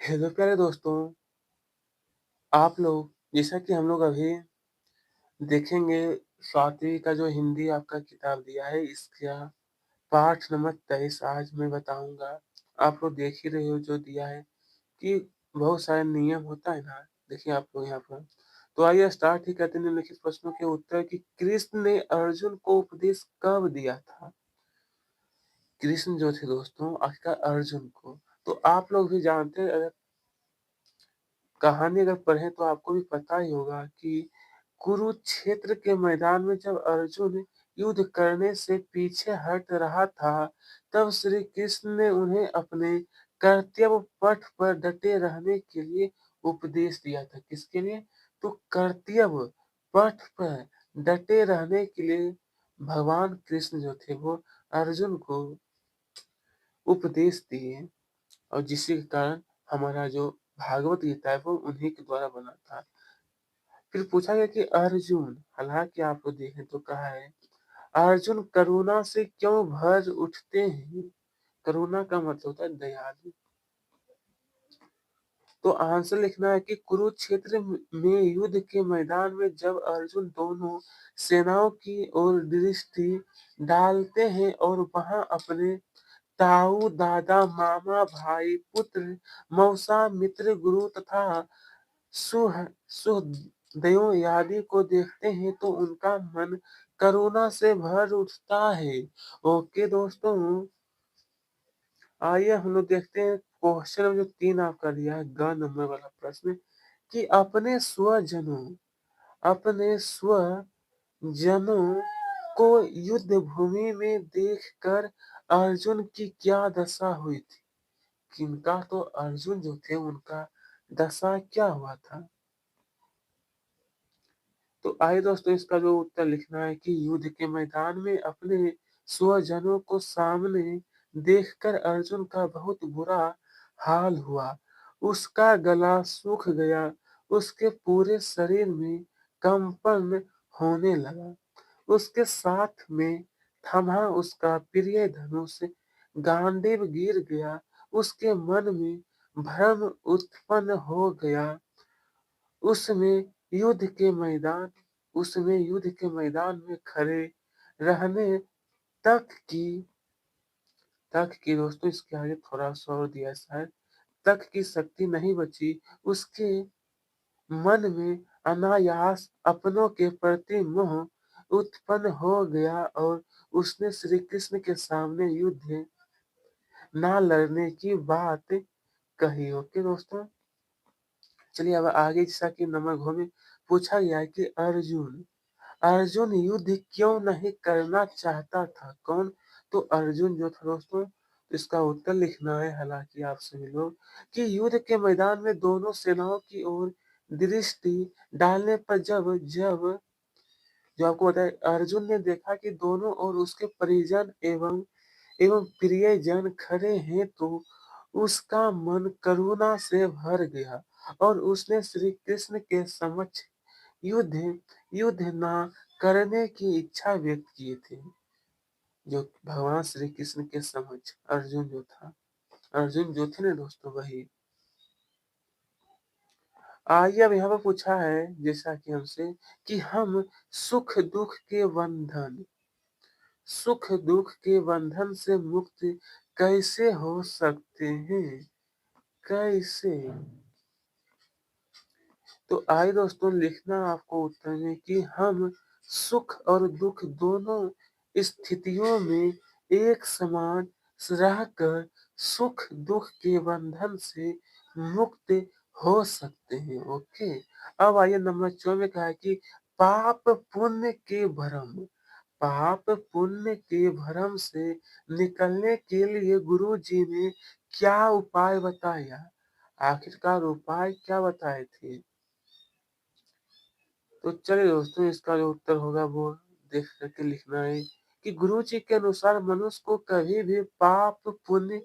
Hello प्यारे दोस्तों, आप लोग जैसा कि हम लोग अभी देखेंगे 7वीं का जो हिंदी आपका किताब दिया है इसका पाठ नंबर 23 आज मैं बताऊँगा। आप लोग देख ही रहे हो जो दिया है कि बहुत सारे नियम होता है ना, देखिए आप लोग यहाँ पर। तो आइए स्टार्ट ही करते हैं निम्नलिखित प्रश्नों के उत्तर कि कृष्ण ने अर्जुन को उपदेश कब दिया था? कृष्ण जो थे दोस्तों आखिरकार अर्जुन को। तो आप लोग भी जानते हैं अगर कहानी अगर पढ़ें तो आपको भी पता ही होगा कि कुरुक्षेत्र के मैदान में जब अर्जुन युद्ध करने से पीछे हट रहा था, तब श्री कृष्ण ने उन्हें अपने कर्तव्य पथ पर डटे रहने के लिए उपदेश दिया था। किसके लिए? तो कर्तव्य पथ पर डटे रहने के लिए भगवान कृष्ण जो थे वो अर्जुन को उपदेश दिए और जिसके कारण हमारा जो भागवत गीता है वो उन्हीं के द्वारा बना था। फिर पूछा गया कि अर्जुन, हालाँकि आपको देखें तो कहा है, अर्जुन करुणा से क्यों भर उठते हैं? करुणा का मतलब होता है दयालु। तो आंसर लिखना है कि कुरुक्षेत्र में युद्ध के मैदान में जब अर्जुन दोनों सेनाओं की ओर दृष्टि डालते हैं और वहां अपने ताऊ, दादा, मामा, भाई, पुत्र, मौसा, मित्र, गुरु तथा सुहृदयों आदि को देखते हैं तो उनका मन करुणा से भर उठता है। ओके दोस्तों, आइए हम लोग देखते हैं क्वेश्चन नंबर जो 3 आपका दिया है ग नंबर वाला प्रश्न कि अपने स्वजनों को युद्ध भूमि में देखकर अर्जुन की क्या दशा हुई थी? किनका? तो अर्जुन जो थे उनका दशा क्या हुआ था? तो आइए दोस्तों इसका जो उत्तर लिखना है कि युद्ध के मैदान में अपने स्वजनों को सामने देखकर अर्जुन का बहुत बुरा हाल हुआ। उसका गला सूख गया, उसके पूरे शरीर में कंपन होने लगा। उसके साथ में थमा उसका प्रिय धनुष गांडीव गिर गया। उसके मन में भ्रम उत्पन्न हो गया। उसमें युद्ध के मैदान उसमें युद्ध के मैदान में खड़े रहने तक की दोस्तों इसके आगे थोड़ा-सा और दिया है शायद, तक की शक्ति नहीं बची। उसके मन में अनायास अपनों के प्रति मोह उत्पन्न हो गया और उसने श्री कृष्ण के सामने युद्ध ना लड़ने की बात कही। ओके दोस्तों? चलिए अब आगे जैसा कि नंबर घ में पूछा गया है कि अर्जुन युद्ध क्यों नहीं करना चाहता था? कौन? तो अर्जुन जो था दोस्तों, तो इसका उत्तर लिखना है हालाँकि आप सभी लोग कि युद्ध के मैदान में दोनों सेनाओं की ओर दृष्टि डालने पर जब जो आपको बताया अर्जुन ने देखा कि दोनों ओर उसके परिजन एवं एवं प्रियजन खड़े हैं तो उसका मन करुणा से भर गया और उसने श्री कृष्ण के समक्ष युद्ध युद्ध ना करने की इच्छा व्यक्त की थी। जो भगवान श्री कृष्ण के समक्ष अर्जुन जो थे ना दोस्तों वही। आइए अब यहाँ पर पूछा है जैसा कि हमसे कि हम सुख दुख के बंधन से मुक्त कैसे हो सकते हैं? कैसे? तो आइए दोस्तों लिखना आपको उत्तर में कि हम सुख और दुख दोनों स्थितियों में एक समान रहकर सुख दुख के बंधन से मुक्त हो सकते हैं। ओके, अब आइए नंबर 14 में कहा है कि पाप पुण्य के भ्रम से निकलने के लिए गुरु जी ने क्या उपाय बताया? आखिरकार उपाय क्या बताए थे? तो चलिए दोस्तों इसका जो उत्तर होगा वो देख करके लिखना है कि गुरु जी के अनुसार मनुष्य को कभी भी पाप पुण्य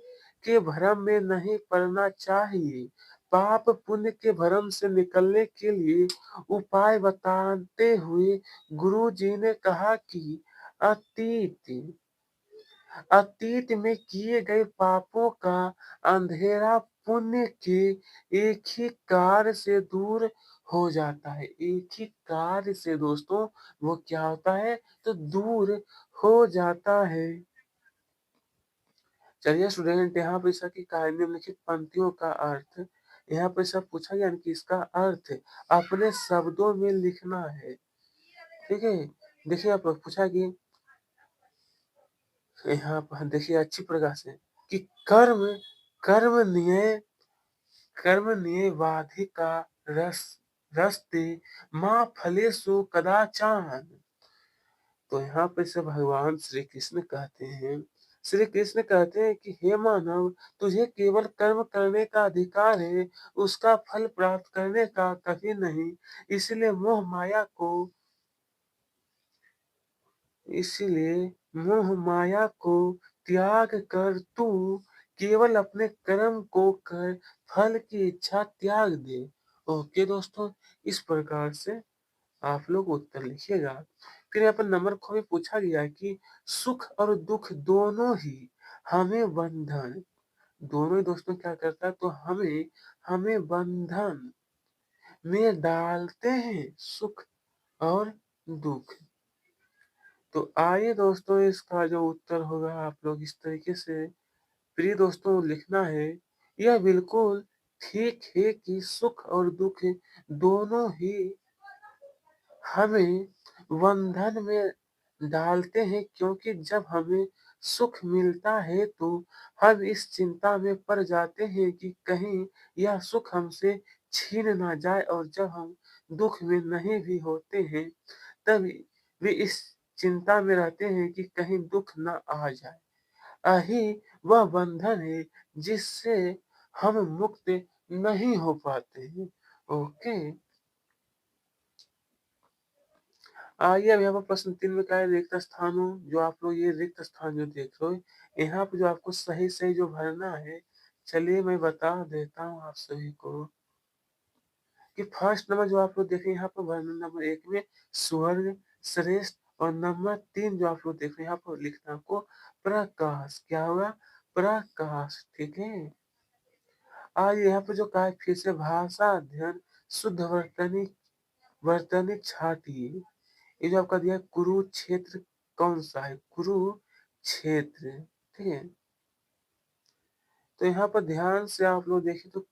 के भ्रम में नहीं पड़ना चाहिए। पाप पुण्य के भ्रम से निकलने के लिए उपाय बताते हुए गुरु जी ने कहा कि अतीत अतीत में किए गए पापों का अंधेरा पुण्य के एक ही कार्य से दूर हो जाता है। एक ही कार्य से दोस्तों वो क्या होता है तो दूर हो जाता है। चलिए स्टूडेंट यहाँ पे इसका की कहानी निम्नलिखित पंक्तियों का अर्थ यहाँ पे सब पूछा गया कि इसका अर्थ अपने शब्दों में लिखना है। ठीक है, देखिए आप पूछा कि यहाँ पर देखिए अच्छी प्रकार से कि कर्म कर्म न्याय कर्म न्यायवाधिका रस रस्ते माँ फलेषु कदाचान। तो यहाँ पे से भगवान श्री कृष्ण कहते हैं, श्री कृष्ण कहते हैं कि हे मानव, तुझे केवल कर्म करने का अधिकार है, उसका फल प्राप्त करने का कभी नहीं। इसलिए मोह माया को इसलिए मोह माया को त्याग कर तू केवल अपने कर्म को कर, फल की इच्छा त्याग दे। ओके दोस्तों, इस प्रकार से आप लोग उत्तर लिखिएगा। फिर यहाँ पर नंबर ख में पूछा गया है कि सुख और दुख दोनों ही हमें बंधन दोनों ही दोस्तों क्या करता है तो हमें हमें बंधन में डालते हैं, सुख और दुख। तो आइए दोस्तों इसका जो उत्तर होगा आप लोग इस तरीके से प्रिय दोस्तों लिखना है। यह बिल्कुल ठीक है कि सुख और दुख दोनों ही हमें बंधन में डालते हैं, क्योंकि जब हमें सुख मिलता है तो हम इस चिंता में पड़ जाते हैं कि कहीं यह सुख हमसे छीन ना जाए, और जब हम दुख में नहीं भी होते हैं तब वे इस चिंता में रहते हैं कि कहीं दुख ना आ जाए। यही वह बंधन है जिससे हम मुक्त नहीं हो पाते हैं। ओके, आइए अब यहाँ पर प्रश्न 3 में क्या है, रिक्त स्थानों जो आप लोग ये रिक्त स्थान जो देख रहे हो, यहाँ पे जो आपको सही सही जो भरना है, चलिए मैं बता देता हूँ आप सभी को कि फर्स्ट नंबर जो आप लोग देख रहे हैं यहाँ पर भरना नंबर 1 में स्वर्ग श्रेष्ठ, और नंबर 3 जो आप लोग देख रहे हैं यहाँ पर लिखना आपको प्रकाश। क्या होगा? प्रकाश। ठीक है, आज यहाँ पे जो कहा है फिर से भाषा अध्ययन शुद्ध वर्तनी छाटिए। ये जो आपका दिया है कुरुक्षेत्र कौन सा है? कुरुक्षेत्र। ठीक है, तो यहाँ पर ध्यान से आप लोग देखें तो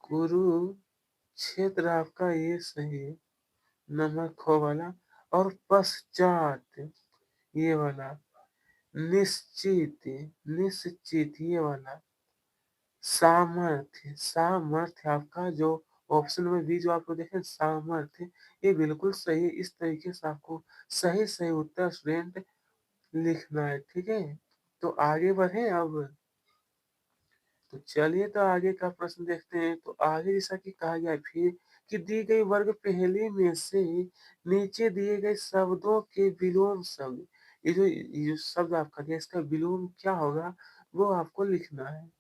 कुरुक्षेत्र आपका ये सही है, नंबर ख वाला। और पश्चात ये वाला निश्चित निश्चित ये वाला सामर्थ्य सामर्थ्य आपका जो ऑप्शन में बी जो आपको देखें सामर्थ्य, ये बिल्कुल सही है। इस तरीके से आपको सही सही उत्तर स्टूडेंट लिखना है। ठीक है, तो आगे बढ़े अब। तो चलिए तो आगे का प्रश्न देखते हैं। तो आगे जैसा कि कहा गया है फिर कि दी गई वर्ग पहले में से नीचे दिए गए शब्दों के विलोम शब्द, ये जो शब्द आपका दिया इसका विलोम क्या होगा वो आपको लिखना है।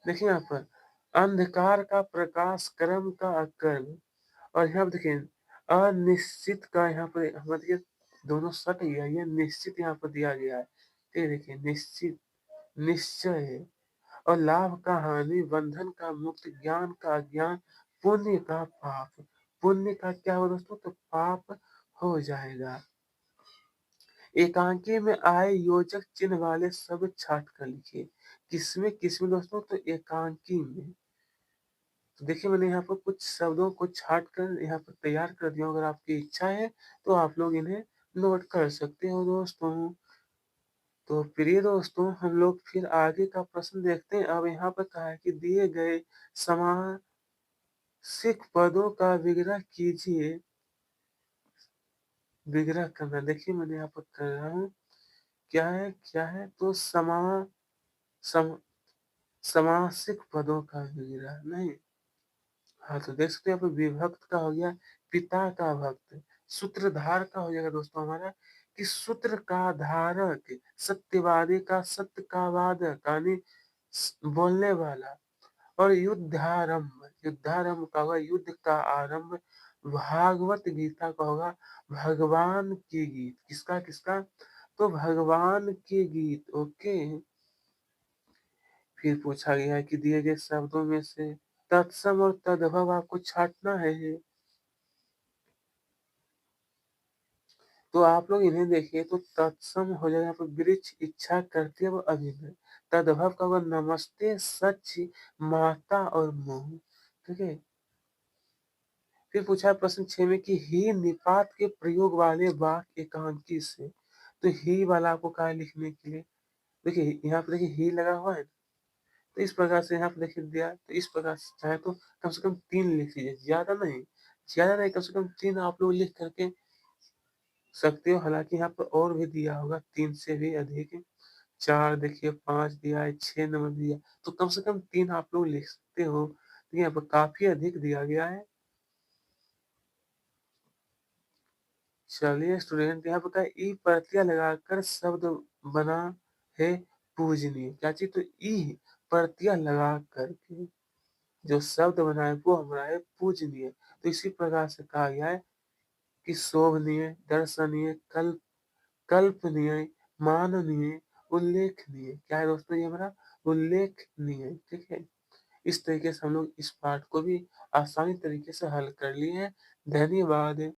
देखिए यहाँ पर अंधकार का प्रकाश, कर्म का अकर्म, और यहाँ पर देखिए अनिश्चित का यहाँ पर हमारे देखिए दोनों सट गया, ये निश्चित यहाँ पर दिया गया है। ये देखिए निश्चित निश्चय है, और लाभ का हानि, बंधन का मुक्त, ज्ञान का अज्ञान, पुण्य का पाप। पुण्य का क्या हो दोस्तों तो पाप हो जाएगा। एकांकी में आए योजक चिन्ह वाले शब्द छाट कर लिखिए। किसमें किसमें दोस्तों तो एकांकी में। तो देखिए मैंने यहाँ पर कुछ शब्दों को छाट कर यहाँ पर तैयार कर दिया हूँ। अगर आपकी इच्छा है तो आप लोग इन्हें नोट कर सकते हो दोस्तों। तो प्रिय दोस्तों हम लोग फिर आगे का प्रश्न देखते हैं। अब यहाँ पर कहा है कि दिए गए समासिक पदों का विग्रह कीजिए। विग्रह करना देखिए मैंने यहाँ पर कर रहा हूँ। क्या है तो सम, समासिक पदों का विग्रह नहीं। हाँ तो देख सकते हैं यहाँ पे विभक्त का हो गया पिता का भक्त, सूत्रधार का हो जाएगा दोस्तों हमारा कि सूत्र का धारक, सत्यवादी का सत्य का वादक यानी बोलने वाला, और युद्धारंभ, युद्धारंभ का हुआ युद्ध का आरंभ, भागवत गीता का होगा भगवान के गीत। किसका, किसका? तो भगवान के गीत, ओके। फिर पूछा गया है कि दिए गए शब्दों में से तत्सम और तद्भव आपको छाँटना है। तो आप लोग इन्हें देखिए तो तत्सम हो जाएगा यहाँ पे वृक्ष इच्छा कर्तव्य अभिनय। तद्भव का होगा नमस्ते सच माता और मोह। ठीक है। फिर पूछा है प्रश्न 6 में कि ही निपात के प्रयोग वाले वाक्य एकांकी से। तो ही वाला आपको कहा है लिखने के लिए। देखिए यहाँ पे देखिए ही लगा हुआ है। तो इस प्रकार से यहाँ पे देखिए दिया, तो इस प्रकार से चाहे तो कम से कम 3 लिख लीजिए, ज़्यादा नहीं, कम से कम 3 आप लोग लिख करके सकते हो। हालाँकि यहाँ पर और भी दिया होगा 3 से भी अधिक, 4 देखिए, 5 दिया है, 6 नंबर दिया, तो कम से कम 3 आप लोग लिख सकते हो। तो यहाँ पर काफ़ी अधिक दिया गया है। चलिए स्टूडेंट, यहाँ पे क्या है, ई प्रत्यय लगाकर शब्द बना है पूजनीय। क्या चीज़? तो ई प्रत्यय लगा करके जो शब्द बना है वो हमारा है पूजनीय। तो इसी प्रकार से कहा गया है कि शोभनीय, दर्शनीय, कल्पनीय, माननीय, उल्लेखनीय। क्या है दोस्तों? ये हमारा उल्लेखनीय। ठीक है। इस तरीके से हम लोग इस पाठ को भी आसानी तरीके से हल कर लिए हैं। धन्यवाद।